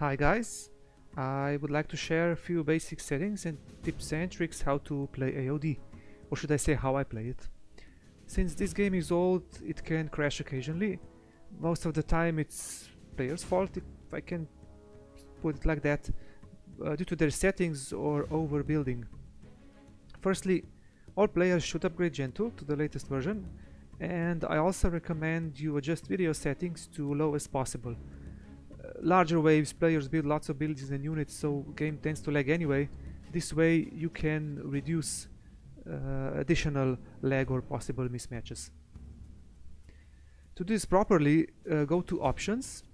Hi guys, I would like to share a few basic settings and tips and tricks how to play AOD, or should I say how I play it. Since this game is old, it can crash occasionally. Most of the time it's players' fault, if I can put it like that, due to their settings or overbuilding. Firstly, all players should upgrade Gentle to the latest version, and I also recommend you adjust video settings to low as possible. Larger waves, players build lots of buildings and units, so game tends to lag anyway. This way you can reduce additional lag or possible mismatches. To do this properly, go to Options,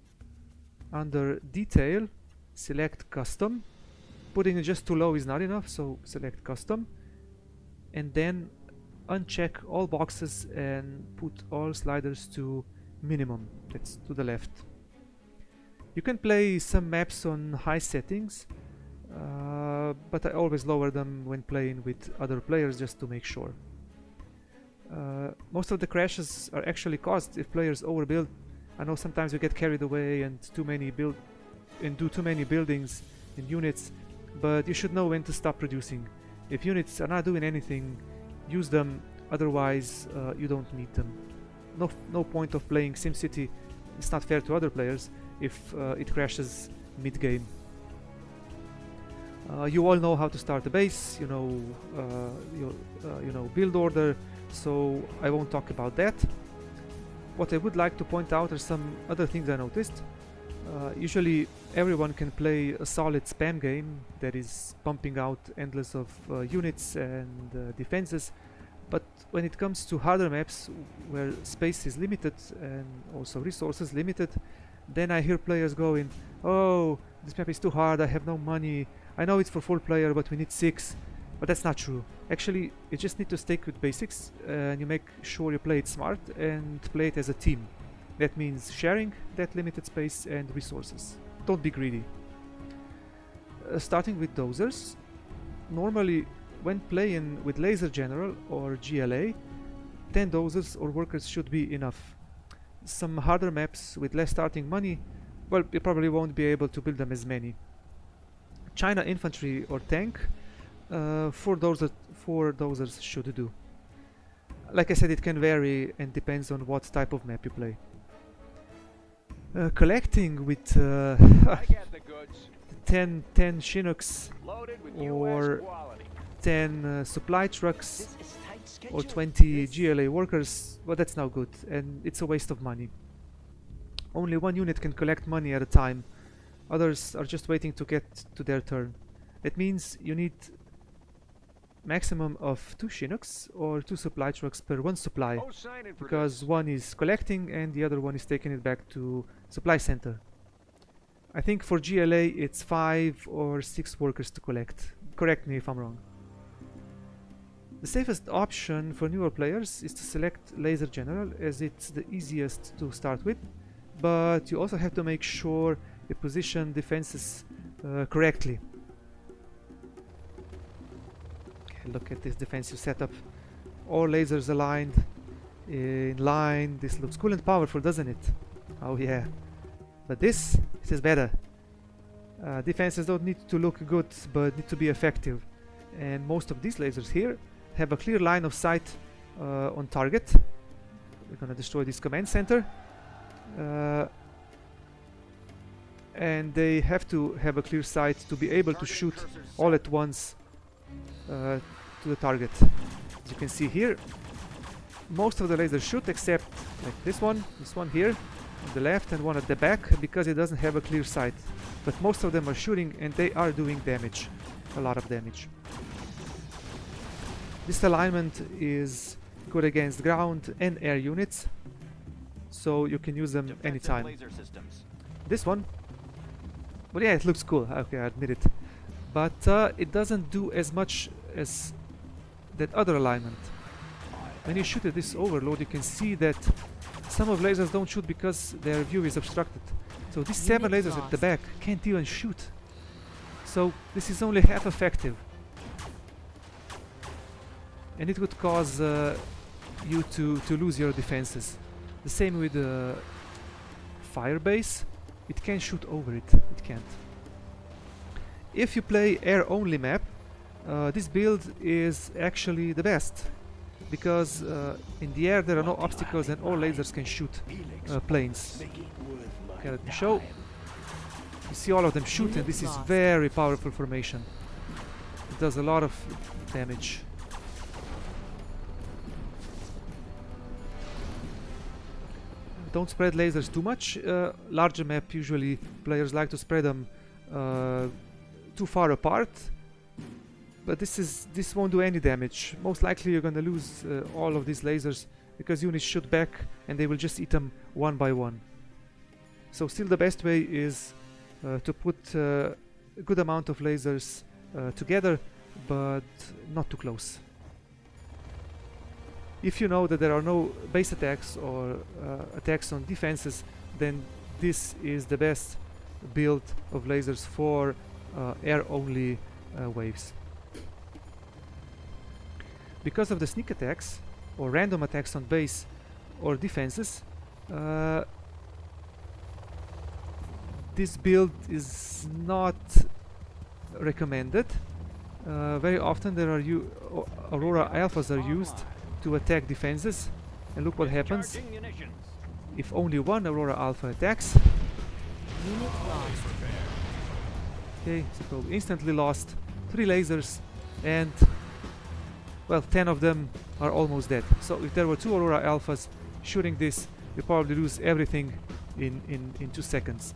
under Detail, select Custom. Putting it just too low is not enough, so select Custom, and then uncheck all boxes and put all sliders to minimum, that's to the left. You can play some maps on high settings, but I always lower them when playing with other players just to make sure. Most of the crashes are actually caused if players overbuild. I know sometimes you get carried away and do too many buildings and units, but you should know when to stop producing. If units are not doing anything, use them, otherwise you don't need them. No point of playing SimCity. It's not fair to other players if it crashes mid-game. You all know how to start a base, you know build order, so I won't talk about that. What I would like to point out are some other things I noticed. Usually everyone can play a solid spam game that is pumping out endless of units and defenses, but when it comes to harder maps where space is limited and also resources limited, then I hear players going, "Oh, this map is too hard, I have no money, I know it's for 4 player but we need 6. But that's not true. Actually, you just need to stick with basics and you make sure you play it smart and play it as a team. That means sharing that limited space and resources. Don't be greedy. Starting with dozers. Normally, when playing with Laser General or GLA, 10 dozers or workers should be enough. Some harder maps with less starting money, well, you probably won't be able to build them as many. China infantry or tank, 4 dozers should do. Like I said, it can vary and depends on what type of map you play. Collecting with 10 Chinooks or 10 supply trucks or 20 GLA workers, well, that's no good and it's a waste of money. Only one unit can collect money at a time. Others are just waiting to get to their turn. That means you need maximum of 2 Chinooks or 2 supply trucks per one supply, because one is collecting and the other one is taking it back to supply center. I think for GLA it's 5 or 6 workers to collect. Correct me if I'm wrong. The safest option for newer players is to select Laser General, as it's the easiest to start with, but you also have to make sure you position defenses correctly. Okay, look at this defensive setup. All lasers aligned in line. This looks cool and powerful, doesn't it? Oh yeah. But this is better. Defenses don't need to look good, but need to be effective. And most of these lasers here have a clear line of sight on target. We're gonna destroy this command center. And they have to have a clear sight to be able to shoot all at once to the target. As you can see here, most of the lasers shoot except like this one here on the left and one at the back, because it doesn't have a clear sight. But most of them are shooting and they are doing damage, a lot of damage. This alignment is good against ground and air units, so you can use them anytime. This one, well, yeah, it looks cool, okay, I admit it, but it doesn't do as much as that other alignment. When you shoot at this overload, you can see that some of lasers don't shoot because their view is obstructed. So these 7 lasers at the back can't even shoot. So this is only half effective. And it would cause you to lose your defenses. The same with the fire base. it can shoot over it. It can't. If you play air-only map, this build is actually the best, because in the air there are no obstacles and all lasers can shoot planes. Okay, let me show. You see all of them shoot, and this is very powerful formation. It does a lot of damage. Don't spread lasers too much. Larger map, usually players like to spread them too far apart, but this won't do any damage. Most likely you're gonna lose all of these lasers because units shoot back and they will just eat them one by one. So still the best way is to put a good amount of lasers together, but not too close. If you know that there are no base attacks or attacks on defenses, then this is the best build of lasers for air-only waves. Because of the sneak attacks or random attacks on base or defenses, this build is not recommended. Very often there are Aurora Alphas are used to attack defenses, and look what happens if only one Aurora Alpha attacks. Okay, so instantly lost 3 lasers, and well, 10 of them are almost dead. So if there were 2 Aurora Alphas shooting this, you probably lose everything in 2 seconds.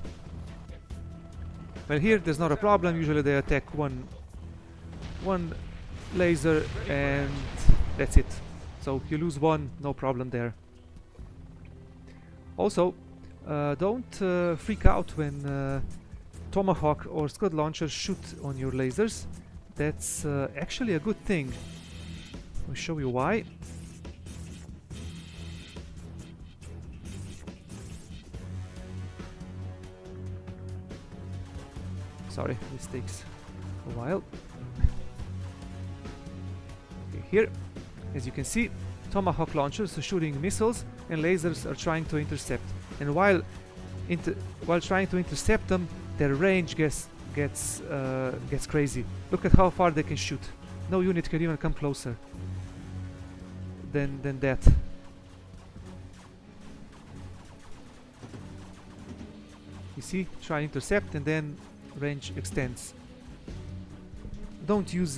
Well, here there's not a problem. Usually they attack one laser and that's it. So you lose one, no problem there. Also, don't freak out when Tomahawk or Scud launchers shoot on your lasers. That's actually a good thing. I'll show you why. Sorry, this takes a while. Okay, here, as you can see, Tomahawk launchers are shooting missiles and lasers are trying to intercept. And while trying to intercept them, their range gets crazy. Look at how far they can shoot. No unit can even come closer than that. You see, try intercept and then range extends. Don't use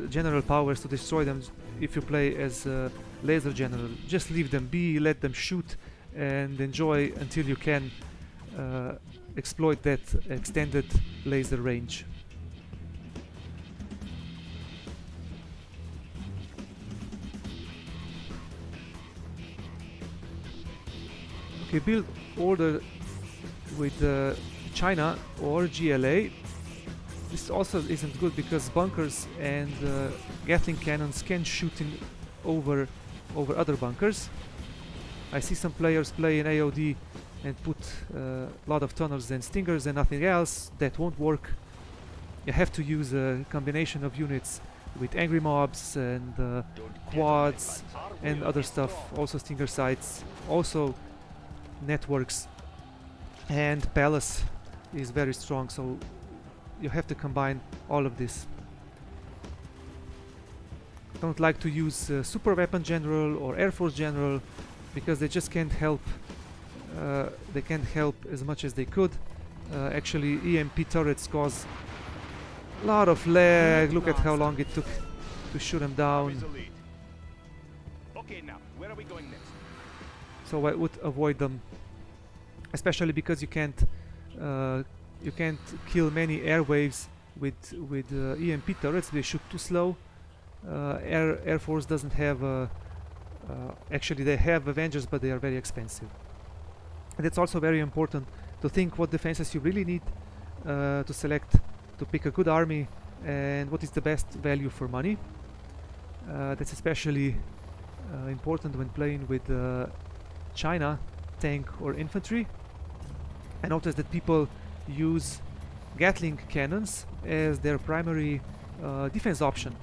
general powers to destroy them if you play as laser general. Just leave them be, let them shoot and enjoy until you can exploit that extended laser range. Okay, build order with China or GLA. This also isn't good because bunkers and Gatling cannons can shoot over other bunkers. I see some players play in AOD and put a lot of tunnels and stingers and nothing else. That won't work. You have to use a combination of units with angry mobs and quads and other stuff, also stinger sites, also networks, and palace is very strong, so you have to combine all of this. Don't like to use super weapon general or air force general because they just can't help. They can't help as much as they could. Actually, EMP turrets cause a lot of lag. Look at how long it took to shoot them down. Okay, now where are we going next? So I would avoid them, especially because you can't kill many airwaves with EMP turrets. They shoot too slow. Air Force doesn't have. Actually, they have Avengers, but they are very expensive. And it's also very important to think what defenses you really need to select to pick a good army and what is the best value for money. That's especially important when playing with China tank or infantry. I noticed that people use Gatling cannons as their primary defense option.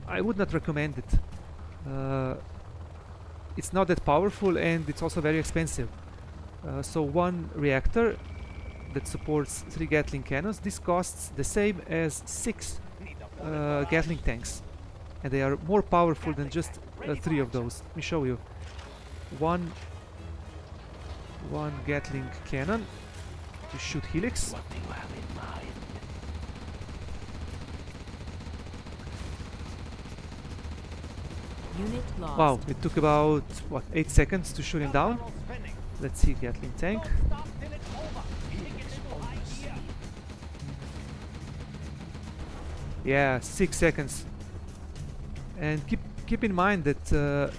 I would not recommend it. It's not that powerful and it's also very expensive. So one reactor that supports 3 Gatling cannons. This costs the same as 6 Gatling tanks, and they are more powerful than just 3 of those. Let me show you. One Gatling cannon to shoot helix. What do you have in mind? Unit lost. Wow, it took about what 8 seconds to shoot him down. Let's see Gatling tank. Yeah, 6 seconds. And keep in mind that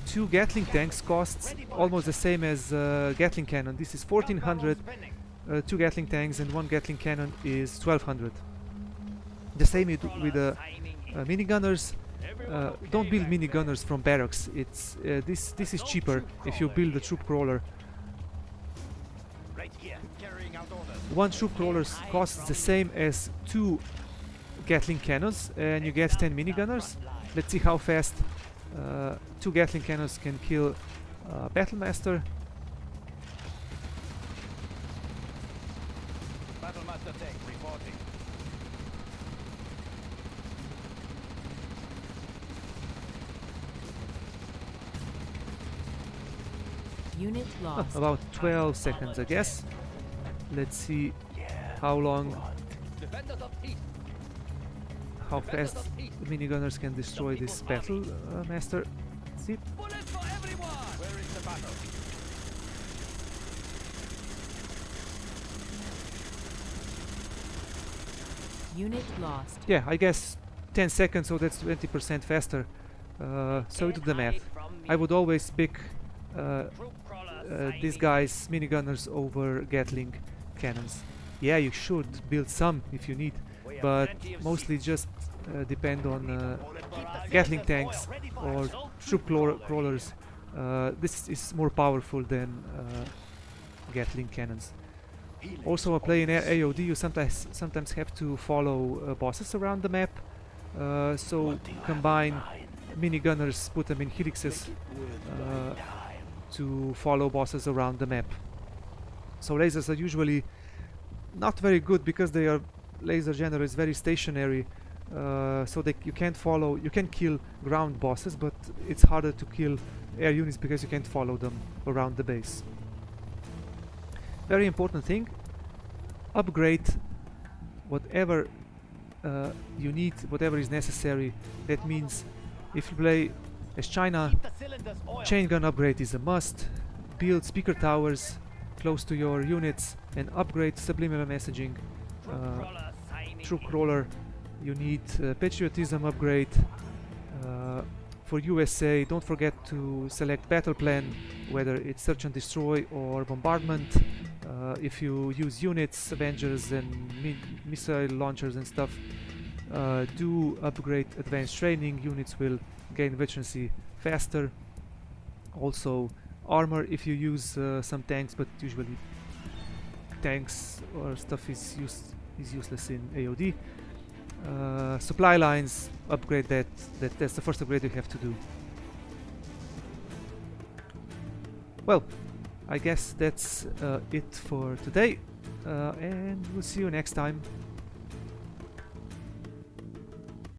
2 Gatling tanks costs almost the same as Gatling cannon. This is 1400, 2 Gatling tanks, and 1 Gatling cannon is 1200. The same with minigunners. Don't build minigunners from barracks. It's this is cheaper if you build a troop crawler. Right here, carrying out orders. 1 troop crawler costs the same as 2 Gatling cannons, and you get 10 minigunners. Let's see how fast 2 Gatling cannons can kill Battlemaster. Battlemaster tank reporting. Unit lost. About 12 seconds, I guess. Let's see how long, how fast the minigunners can destroy this Battlemaster. See? Bullets for everyone! Where is the battle? Unit lost. Yeah, I guess 10 seconds, so that's 20% faster. So we do the math. I would always pick these guys, minigunners, over Gatling cannons. Yeah, you should build some if you need, but mostly just depend on Gatling tanks or troop crawlers. This is more powerful than Gatling cannons. Also, when playing AOD, you sometimes have to follow bosses around the map. So combine minigunners, put them in helixes to follow bosses around the map. So lasers are usually not very good because laser general is very stationary. So you can kill ground bosses, but it's harder to kill air units because you can't follow them around the base. Very important thing, upgrade whatever you need, whatever is necessary. That means if you play as China, The cylinders oil. chain gun upgrade is a must. Build speaker towers close to your units and upgrade subliminal messaging. Troop crawler, you need patriotism upgrade. For USA, don't forget to select battle plan, whether it's search and destroy or bombardment. If you use units, Avengers and missile launchers and stuff, do upgrade advanced training. Units will gain veterancy faster. Also armor if you use some tanks, but usually tanks or stuff is useless in AOD. Supply lines, upgrade that's the first upgrade you have to do. Well, I guess that's it for today, and we'll see you next time.